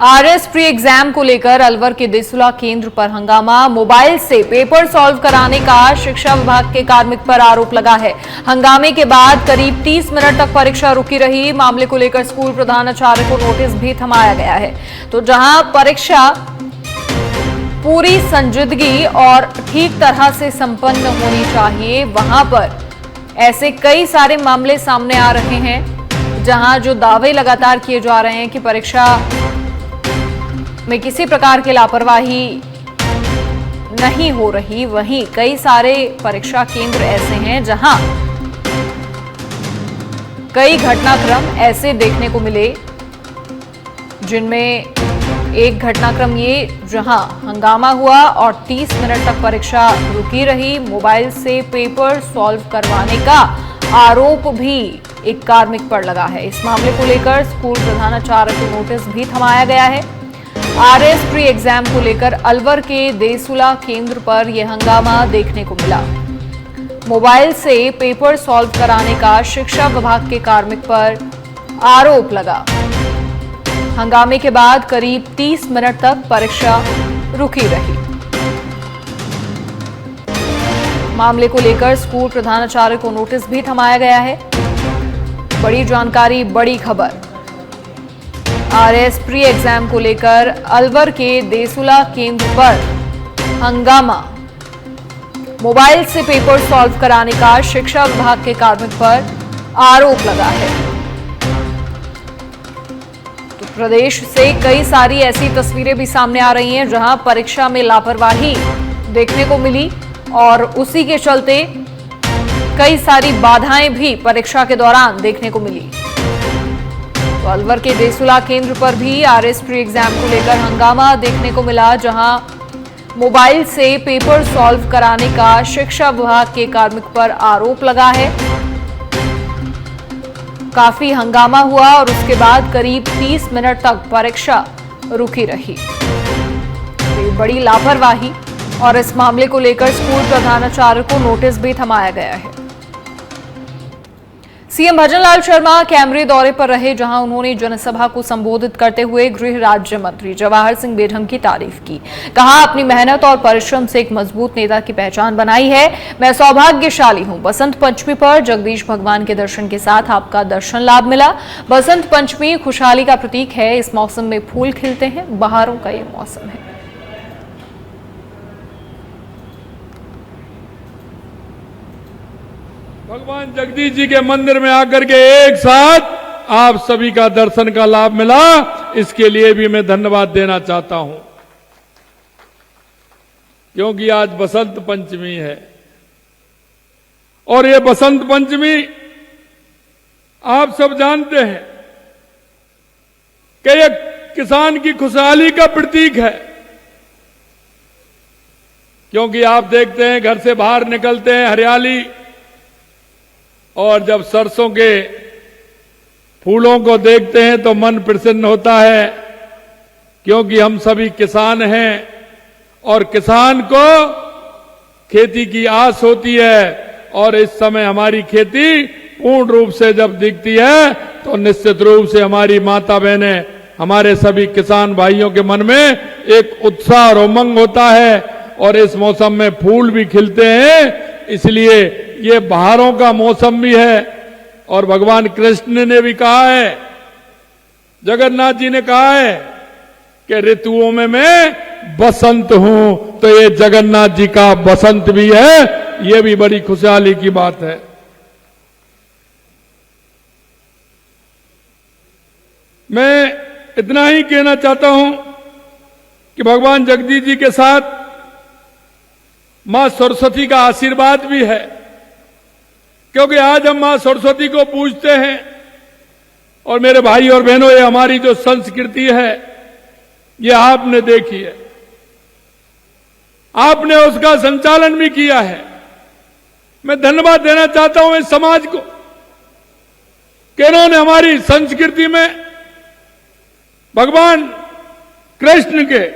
RS pre exam को लेकर अलवर के देसुला केंद्र पर हंगामा। मोबाइल से पेपर सॉल्व कराने का शिक्षा विभाग के कार्मिक पर आरोप लगा है। हंगामे के बाद करीब 30 मिनट तक परीक्षा रुकी रही। मामले को लेकर स्कूल प्रधानाचार्य को नोटिस भी थमाया गया है। तो जहां परीक्षा पूरी संजीदगी और ठीक तरह से संपन्न होनी चाहिए, वहां पर ऐसे कई सारे मामले सामने आ रहे हैं जहां जो दावे लगातार किए जा रहे हैं कि परीक्षा में किसी प्रकार की लापरवाही नहीं हो रही, वहीं कई सारे परीक्षा केंद्र ऐसे हैं जहां कई घटनाक्रम ऐसे देखने को मिले, जिनमें एक घटनाक्रम ये जहां हंगामा हुआ और 30 मिनट तक परीक्षा रुकी रही। मोबाइल से पेपर सॉल्व करवाने का आरोप भी एक कार्मिक पर लगा है। इस मामले को लेकर स्कूल प्रधानाचार्य को नोटिस भी थमाया गया है। आरएस प्री एग्जाम को लेकर अलवर के देसुला केंद्र पर यह हंगामा देखने को मिला। मोबाइल से पेपर सॉल्व कराने का शिक्षा विभाग के कार्मिक पर आरोप लगा। हंगामे के बाद करीब 30 मिनट तक परीक्षा रुकी रही। मामले को लेकर स्कूल प्रधानाचार्य को नोटिस भी थमाया गया है। बड़ी जानकारी, बड़ी खबर। आरएस प्री एग्जाम को लेकर अलवर के देसुला केंद्र पर हंगामा। मोबाइल से पेपर सॉल्व कराने का शिक्षा विभाग के कार्मिक पर आरोप लगा है। तो प्रदेश से कई सारी ऐसी तस्वीरें भी सामने आ रही हैं जहां परीक्षा में लापरवाही देखने को मिली और उसी के चलते कई सारी बाधाएं भी परीक्षा के दौरान देखने को मिली। तो अलवर के देसुला केंद्र पर भी आरएस प्री एग्जाम को लेकर हंगामा देखने को मिला, जहां मोबाइल से पेपर सॉल्व कराने का शिक्षा विभाग के कार्मिक पर आरोप लगा है। काफी हंगामा हुआ और उसके बाद करीब 30 मिनट तक परीक्षा रुकी रही। तो बड़ी लापरवाही और इस मामले को लेकर स्कूल प्रधानाचार्य को नोटिस भी थमाया गया है। सीएम भजनलाल शर्मा कैमरे दौरे पर रहे, जहां उन्होंने जनसभा को संबोधित करते हुए गृह राज्य मंत्री जवाहर सिंह बेढंग की तारीफ की। कहा, अपनी मेहनत और परिश्रम से एक मजबूत नेता की पहचान बनाई है। मैं सौभाग्यशाली हूं। बसंत पंचमी पर जगदीश भगवान के दर्शन के साथ आपका दर्शन लाभ मिला। बसंत पंचमी खुशहाली का प्रतीक है। इस मौसम में फूल खिलते हैं, बहारों का ये मौसम है। भगवान जगदीश जी के मंदिर में आकर के एक साथ आप सभी का दर्शन का लाभ मिला, इसके लिए भी मैं धन्यवाद देना चाहता हूं, क्योंकि आज बसंत पंचमी है और ये बसंत पंचमी आप सब जानते हैं कि ये किसान की खुशहाली का प्रतीक है। क्योंकि आप देखते हैं, घर से बाहर निकलते हैं, हरियाली, और जब सरसों के फूलों को देखते हैं तो मन प्रसन्न होता है, क्योंकि हम सभी किसान हैं और किसान को खेती की आस होती है। और इस समय हमारी खेती पूर्ण रूप से जब दिखती है तो निश्चित रूप से हमारी माता बहनें, हमारे सभी किसान भाइयों के मन में एक उत्साह और उमंग होता है। और इस मौसम में फूल भी खिलते हैं, इसलिए ये बहारों का मौसम भी है। और भगवान कृष्ण ने भी कहा है, जगन्नाथ जी ने कहा है कि ऋतुओं में मैं बसंत हूं, तो ये जगन्नाथ जी का बसंत भी है। ये भी बड़ी खुशहाली की बात है। मैं इतना ही कहना चाहता हूं कि भगवान जगदीश जी के साथ मां सरस्वती का आशीर्वाद भी है, क्योंकि आज हम मां सरस्वती को पूजते हैं। और मेरे भाई और बहनों, ये हमारी जो संस्कृति है, ये आपने देखी है, आपने उसका संचालन भी किया है। मैं धन्यवाद देना चाहता हूं इस समाज को कि इन्होंने हमारी संस्कृति में भगवान कृष्ण के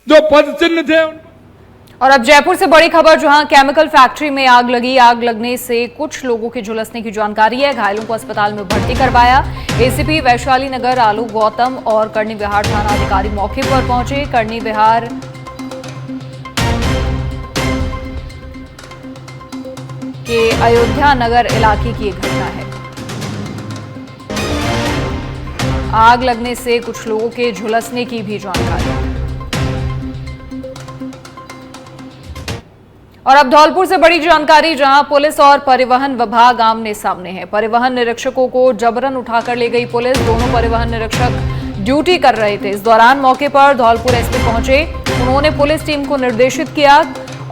जो पद चिन्ह थे और अब जयपुर से बड़ी खबर, जहां केमिकल फैक्ट्री में आग लगी। आग लगने से कुछ लोगों के झुलसने की जानकारी है। घायलों को अस्पताल में भर्ती करवाया। एसीपी वैशाली नगर आलोक गौतम और करनी विहार थाना अधिकारी मौके पर पहुंचे। करनी विहार के अयोध्या नगर इलाके की एक घटना है। आग लगने से कुछ लोगों के झुलसने की भी जानकारी है। और अब धौलपुर से बड़ी जानकारी, जहां पुलिस और परिवहन विभाग आमने सामने है। परिवहन निरीक्षकों को जबरन उठाकर ले गई पुलिस। दोनों परिवहन निरीक्षक ड्यूटी कर रहे थे। इस दौरान मौके पर धौलपुर एसपी पहुंचे। उन्होंने पुलिस टीम को निर्देशित किया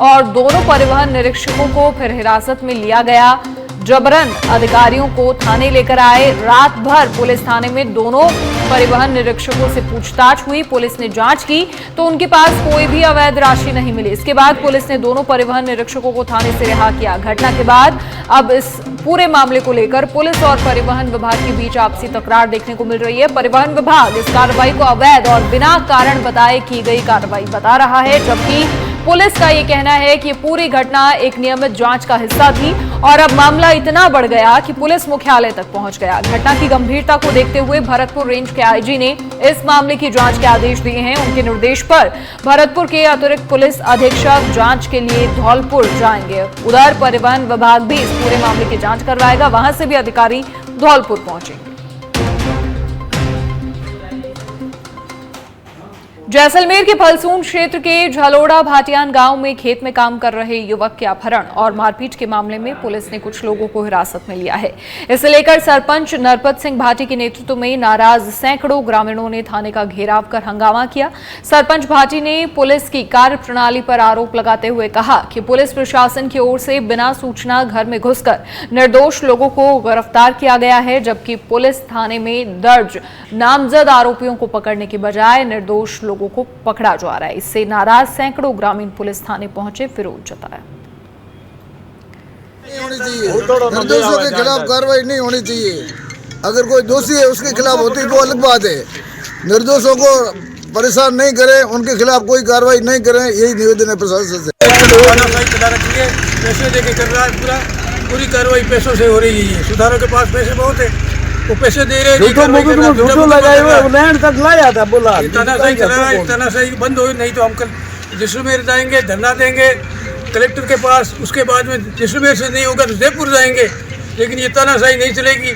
और दोनों परिवहन निरीक्षकों को फिर हिरासत में लिया गया। जबरन अधिकारियों को थाने लेकर आए। रात भर पुलिस थाने में दोनों परिवहन निरीक्षकों से पूछताछ हुई। पुलिस ने जांच की तो उनके पास कोई भी अवैध राशि नहीं मिली। इसके बाद पुलिस ने दोनों परिवहन निरीक्षकों को थाने से रिहा किया। घटना के बाद अब इस पूरे मामले को लेकर पुलिस और परिवहन विभाग के बीच आपसी तकरार देखने को मिल रही है। परिवहन विभाग इस कार्रवाई को अवैध और बिना कारण बताए की गई कार्रवाई बता रहा है, जबकि पुलिस का यह कहना है कि पूरी घटना एक नियमित जांच का हिस्सा थी और अब मामला इतना बढ़ गया कि पुलिस मुख्यालय तक पहुंच गया। घटना की गंभीरता को देखते हुए भरतपुर रेंज के आईजी ने इस मामले की जांच के आदेश दिए हैं। उनके निर्देश पर भरतपुर के अतिरिक्त पुलिस अधीक्षक जांच के लिए धौलपुर जाएंगे। उधर परिवहन विभाग भी इस पूरे मामले की जांच करवाएगा। वहां से भी अधिकारी धौलपुर पहुंचेंगे। जैसलमेर के फलसून क्षेत्र के झलोड़ा भाटियान गांव में खेत में काम कर रहे युवक के अपहरण और मारपीट के मामले में पुलिस ने कुछ लोगों को हिरासत में लिया है। इसे लेकर सरपंच नरपत सिंह भाटी के नेतृत्व में नाराज सैकड़ों ग्रामीणों ने थाने का घेराव कर हंगामा किया। सरपंच भाटी ने पुलिस की कार्यप्रणाली पर आरोप लगाते हुए कहा कि पुलिस प्रशासन की ओर से बिना सूचना घर में घुसकर निर्दोष लोगों को गिरफ्तार किया गया है, जबकि पुलिस थाने में दर्ज नामजद आरोपियों को पकड़ने की बजाय निर्दोष लोगों को पकड़ा जा रहा है। इससे नाराज सैकड़ों ग्रामीण पुलिस थाने पहुंचे, विरोध जताया। नहीं होनी चाहिए, निर्दोषों के खिलाफ कार्रवाई नहीं होनी चाहिए। अगर कोई दोषी है उसके खिलाफ होती तो अलग बात है। निर्दोषों को परेशान नहीं करें, उनके खिलाफ कोई कार्रवाई नहीं करें, यही निवेदन है प्रशासन से। पैसे देके कर रहा है, पूरी कार्रवाई पैसों से हो रही है। सुधारों के पास पैसे बहुत है, वो पैसे दे रहे हैं। तानाशाही चला रहा है, तानाशाही बंद हो, नहीं तो हम कल जैसलमेर जाएंगे, धरना देंगे कलेक्टर के पास। उसके बाद में जैसलमेर से नहीं होगा तो जयपुर जाएंगे, लेकिन ये तानाशाही नहीं चलेगी।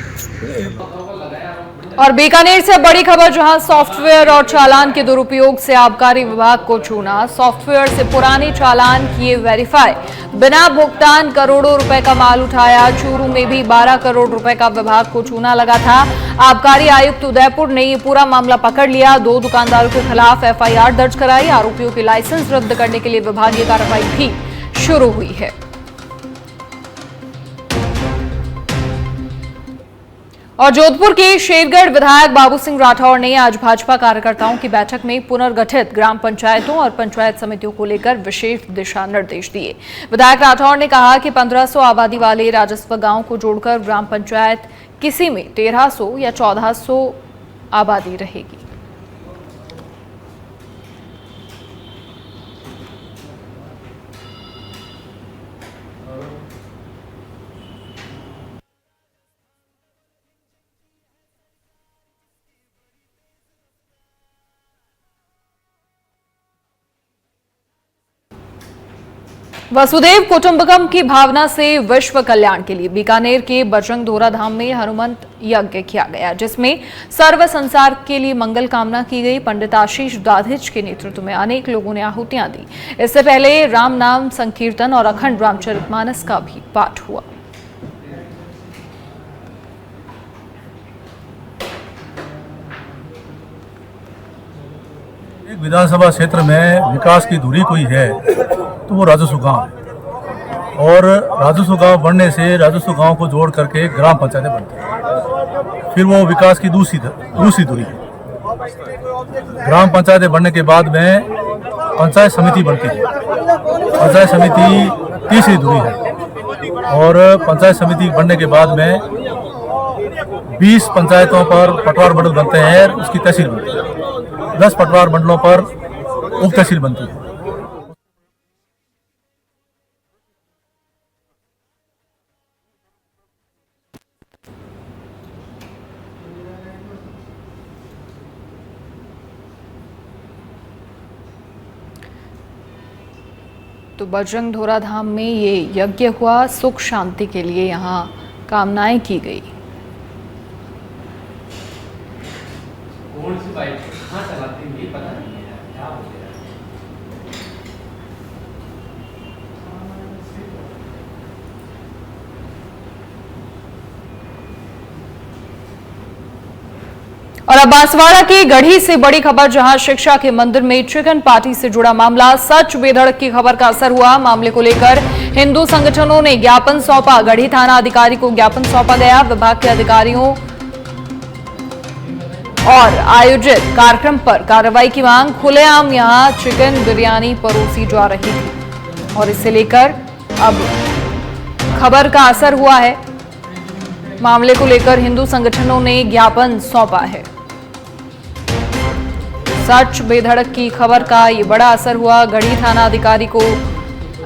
और बीकानेर से बड़ी खबर, जहां सॉफ्टवेयर और चालान के दुरुपयोग से आबकारी विभाग को चूना। सॉफ्टवेयर से पुराने चालान किए वेरीफाई, बिना भुगतान करोड़ों रुपए का माल उठाया। चूरू में भी 12 करोड़ रुपए का विभाग को चूना लगा था। आबकारी आयुक्त उदयपुर ने ये पूरा मामला पकड़ लिया। 2 दुकानदारों के खिलाफ एफआईआर दर्ज कराई। आरोपियों के लाइसेंस रद्द करने के लिए विभागीय कार्रवाई भी शुरू हुई है। और जोधपुर के शेरगढ़ विधायक बाबू सिंह राठौर ने आज भाजपा कार्यकर्ताओं की बैठक में पुनर्गठित ग्राम पंचायतों और पंचायत समितियों को लेकर विशेष दिशा निर्देश दिए। विधायक राठौर ने कहा कि 1500 आबादी वाले राजस्व गांव को जोड़कर ग्राम पंचायत किसी में 1300 या 1400 आबादी रहेगी। वसुदेव कुटुंबकम की भावना से विश्व कल्याण के लिए बीकानेर के बजरंग दोरा धाम में हनुमंत यज्ञ किया गया, जिसमें सर्व संसार के लिए मंगल कामना की गई। पंडित आशीष दाधिच के नेतृत्व में अनेक लोगों ने आहुतियां दी। इससे पहले राम नाम संकीर्तन और अखंड रामचरितमानस का भी पाठ हुआ। एक विधानसभा क्षेत्र में विकास की धुरी कोई है तो वो राजस्व गांव है, और राजस्व गांव बनने से राजस्व गांव को जोड़ करके ग्राम पंचायतें बनती हैं। फिर वो विकास की दूसरी धुरी है। ग्राम पंचायतें बनने के बाद में पंचायत समिति बनती है। पंचायत समिति तीसरी धुरी है, और पंचायत समिति बनने के बाद में 20 पंचायतों पर पटवार मंडल बनते हैं, उसकी तहसील बनती है। 10 पटवार मंडलों पर उप तहसील बनती है। तो बजरंग धोरा धाम में ये यज्ञ हुआ, सुख शांति के लिए यहाँ कामनाएं की गई। और अब बांसवाड़ा की गढ़ी से बड़ी खबर, जहां शिक्षा के मंदिर में चिकन पार्टी से जुड़ा मामला सच बेधड़क की खबर का असर हुआ। मामले को लेकर हिंदू संगठनों ने ज्ञापन सौंपा। गढ़ी थाना अधिकारी को ज्ञापन सौंपा गया। विभाग के अधिकारियों और आयोजित कार्यक्रम पर कार्रवाई की मांग। खुलेआम यहां चिकन बिरयानी परोसी जा रही थी और इसे लेकर अब खबर का असर हुआ है। मामले को लेकर हिंदू संगठनों ने ज्ञापन सौंपा है। सच बेधड़क की खबर का ये बड़ा असर हुआ। गढ़ी थाना अधिकारी को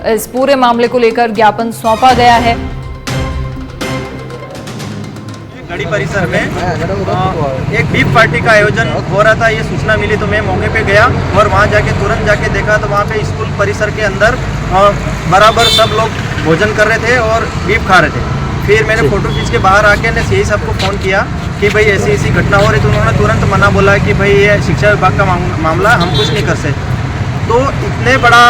इस पूरे मामले को लेकर ज्ञापन सौंपा गया है। गढ़ी परिसर में एक बीफ पार्टी का आयोजन हो रहा था, ये सूचना मिली तो मैं मौके पे गया और वहाँ तुरंत जाके देखा तो वहाँ पे स्कूल परिसर के अंदर बराबर सब लोग भोजन कर रहे थे और बीफ खा रहे थे। फिर मैंने फोटो खींच के बाहर आके ने यही सबको फ़ोन किया कि भाई ऐसी ऐसी घटना हो रही, तो उन्होंने तुरंत मना बोला कि भाई ये शिक्षा विभाग का मामला, हम कुछ नहीं कर सकते। तो इतने बड़ा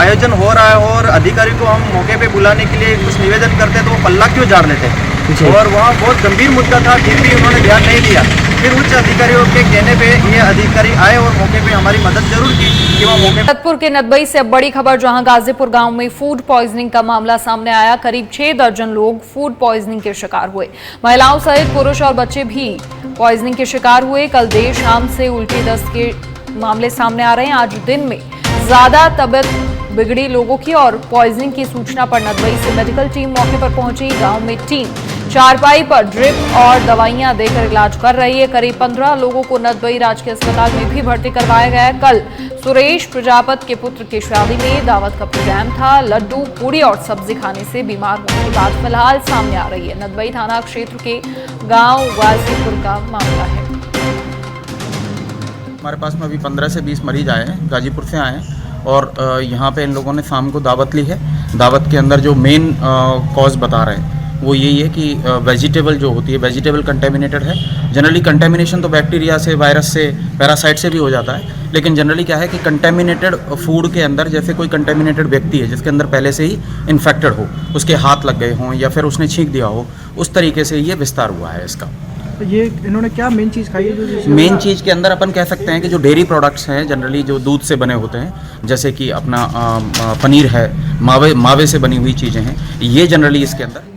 आयोजन हो रहा है और अधिकारी को हम मौके पे बुलाने के लिए कुछ निवेदन करते तो वो पल्ला क्यों झाड़ लेते, और वहाँ बहुत गंभीर मुद्दा था, फिर भी उन्होंने ध्यान नहीं दिया। फिर उच्च अधिकारियों के कहने पे ये अधिकारी आए और मौके पे हमारी मदद जरूर की कि वो मौके। भरतपुर के नदबई से अब बड़ी खबर, जहां गाजीपुर गांव में फूड पॉइजनिंग का मामला सामने आया। करीब 6 दर्जन लोग फूड पॉइजनिंग के शिकार हुए। महिलाओं सहित पुरुष और बच्चे भी पॉइजनिंग के शिकार हुए। कल देर शाम से उल्टी दस्त के मामले सामने आ रहे हैं। आज दिन में ज्यादा तबीयत बिगड़ी लोगों की और पॉइजनिंग की सूचना पर नदबई से मेडिकल टीम मौके पर पहुंची। गांव में टीम चारपाई पर ड्रिप और दवाइयां देकर इलाज कर रही है। करीब 15 लोगों को नदबई राजकीय अस्पताल में भी भर्ती करवाया गया है। कल सुरेश प्रजापत के पुत्र की शादी में दावत का प्रोग्राम था। लड्डू, पूरी और सब्जी खाने से बीमार होने की बात फिलहाल सामने आ रही है। नदबई थाना क्षेत्र के गांव गाजीपुर का मामला है। हमारे पास में अभी 15 से 20 मरीज आए हैं, गाजीपुर से आए हैं और यहाँ पे इन लोगों ने शाम को दावत ली है। दावत के अंदर जो मेन कॉज बता रहे हैं वो यही है कि वेजिटेबल जो होती है, वेजिटेबल कंटेमिनेटेड है। जनरली कंटेमिनेशन तो बैक्टीरिया से, वायरस से, पैरासाइट से भी हो जाता है, लेकिन जनरली क्या है कि कंटेमिनेटेड फूड के अंदर, जैसे कोई कंटेमिनेटेड व्यक्ति है जिसके अंदर पहले से ही इन्फेक्टेड हो, उसके हाथ लग गए हों या फिर उसने छींक दिया हो, उस तरीके से ये विस्तार हुआ है इसका। ये इन्होंने क्या मेन चीज़ खाई है? जो मेन चीज़ के अंदर अपन कह सकते हैं कि जो डेयरी प्रोडक्ट्स हैं, जनरली जो दूध से बने होते हैं, जैसे कि अपना पनीर है, मावे से बनी हुई चीज़ें हैं, ये जनरली इसके अंदर।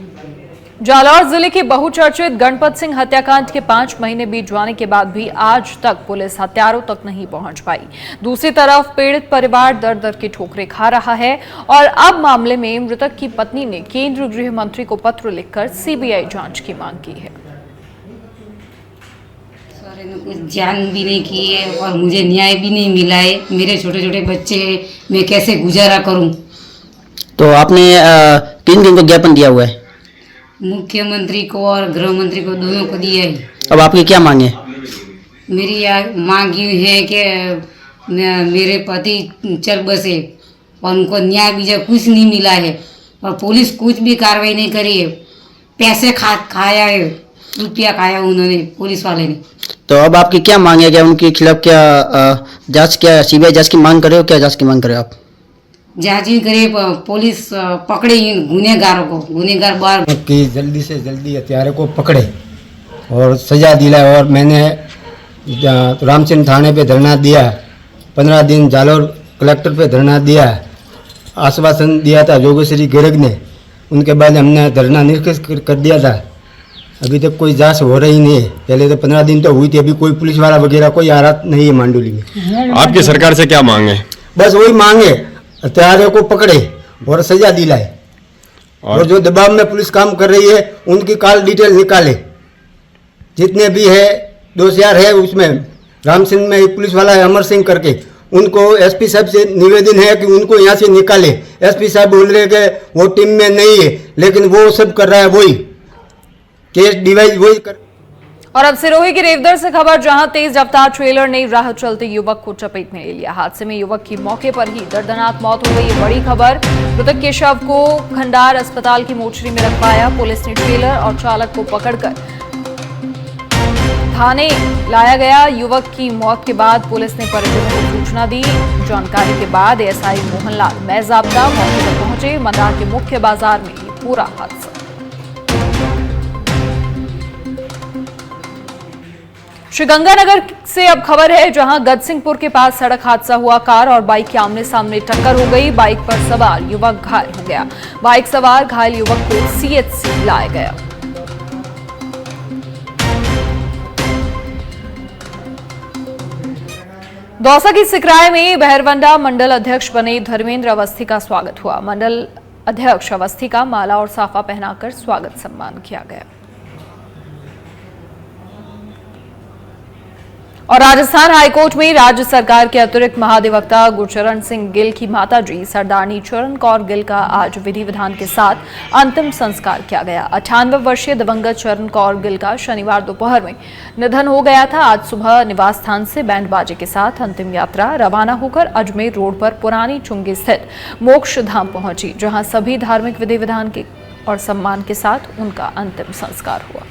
जालौर जिले के बहुचर्चित गणपत सिंह हत्याकांड के 5 महीने बीत जाने के बाद भी आज तक पुलिस हत्यारों तक नहीं पहुंच पाई। दूसरी तरफ पीड़ित परिवार दर दर की ठोकरें खा रहा है और अब मामले में मृतक की पत्नी ने केंद्रीय गृह मंत्री को पत्र लिखकर सीबीआई जांच की मांग की है। कुछ जान भी नहीं की है और मुझे न्याय भी नहीं मिला है। मेरे छोटे छोटे बच्चे हैं, मैं कैसे गुजारा करूं? तो आपने किन को ज्ञापन दिया हुआ है? मुख्यमंत्री को और गृह मंत्री को, दोनों को दिया है। अब आपकी क्या मांग है? मेरी मांग ये है कि मेरे पति चल बसे और उनको न्याय भी कुछ नहीं मिला है और पुलिस कुछ भी कार्रवाई नहीं करी है। पैसे खाया है, रुपया खाया उन्होंने, पुलिस वाले ने। तो अब आपकी क्या मांग है? क्या उनके खिलाफ क्या जांच, क्या सीबीआई जांच की मांग करे हो? क्या जांच की मांग करे आप? जांच भी करे, पुलिस पकड़े इन गुनहगारों को, गुनहगार बार कि जल्दी से जल्दी हत्यारे को पकड़े और सजा दिलाए। और मैंने रामचंद्र थाने पे धरना दिया, 15 दिन जालौर कलेक्टर पे धरना दिया, आश्वासन दिया था जोगेश्वरी गर्ग ने। उनके बाद हमने धरना निरस्त कर दिया था। अभी तक कोई जांच हो रही नहीं है। पहले तो 15 दिन तो हुई थी, अभी कोई पुलिस वाला वगैरह कोई आ रहा नहीं है मांडोली में। आपकी सरकार से क्या मांग है? बस वही मांगे, हत्यारे को पकड़े और सजा दिलाए और जो दबाव में पुलिस काम कर रही है उनकी कॉल डिटेल निकाले। जितने भी है दोषियार है उसमें, रामसिंह में एक पुलिस वाला है अमर सिंह करके, उनको एसपी साहब से निवेदन है कि उनको यहाँ से निकाले। एसपी साहब बोल रहे कि वो टीम में नहीं है, लेकिन वो सब कर रहा है वही केस डिवाइस वही कर। और अब सिरोही की रेवदर से खबर, जहां तेज रफ्तार ट्रेलर ने राह चलते युवक को चपेट में ले लिया। हादसे में युवक की मौके पर ही दर्दनाक मौत हो गई। ये बड़ी खबर। मृतक के शव को खंडार अस्पताल की मोर्चरी में रखवाया। पुलिस ने ट्रेलर और चालक को पकड़कर थाने लाया गया। युवक की मौत के बाद पुलिस ने परिजनों को सूचना दी। जानकारी के बाद एएसआई मोहनलाल मैजाब्ता मौके पर पहुंचे। मंडार के मुख्य बाजार में ये पूरा हादसा। श्रीगंगानगर से अब खबर है, जहां गजसिंहपुर के पास सड़क हादसा हुआ। कार और बाइक की आमने सामने टक्कर हो गई। बाइक पर सवार युवक घायल हो गया। बाइक सवार घायल युवक को सीएचसी लाया गया। दौसा की सिकराय में बहरवंडा मंडल अध्यक्ष बने धर्मेंद्र अवस्थी का स्वागत हुआ। मंडल अध्यक्ष अवस्थी का माला और साफा पहनाकर स्वागत सम्मान किया गया। और राजस्थान हाईकोर्ट में राज्य सरकार के अतिरिक्त महाधिवक्ता गुरचरण सिंह गिल की माताजी सरदारनी चरण कौर गिल का आज विधि विधान के साथ अंतिम संस्कार किया गया। 98 वर्षीय दिवंगत चरण कौर गिल का शनिवार दोपहर में निधन हो गया था। आज सुबह निवास स्थान से बैंड बाजे के साथ अंतिम यात्रा रवाना होकर अजमेर रोड पर पुरानी चुंगी स्थित मोक्ष धाम पहुंची, जहां सभी धार्मिक विधि विधान के और सम्मान के साथ उनका अंतिम संस्कार हुआ।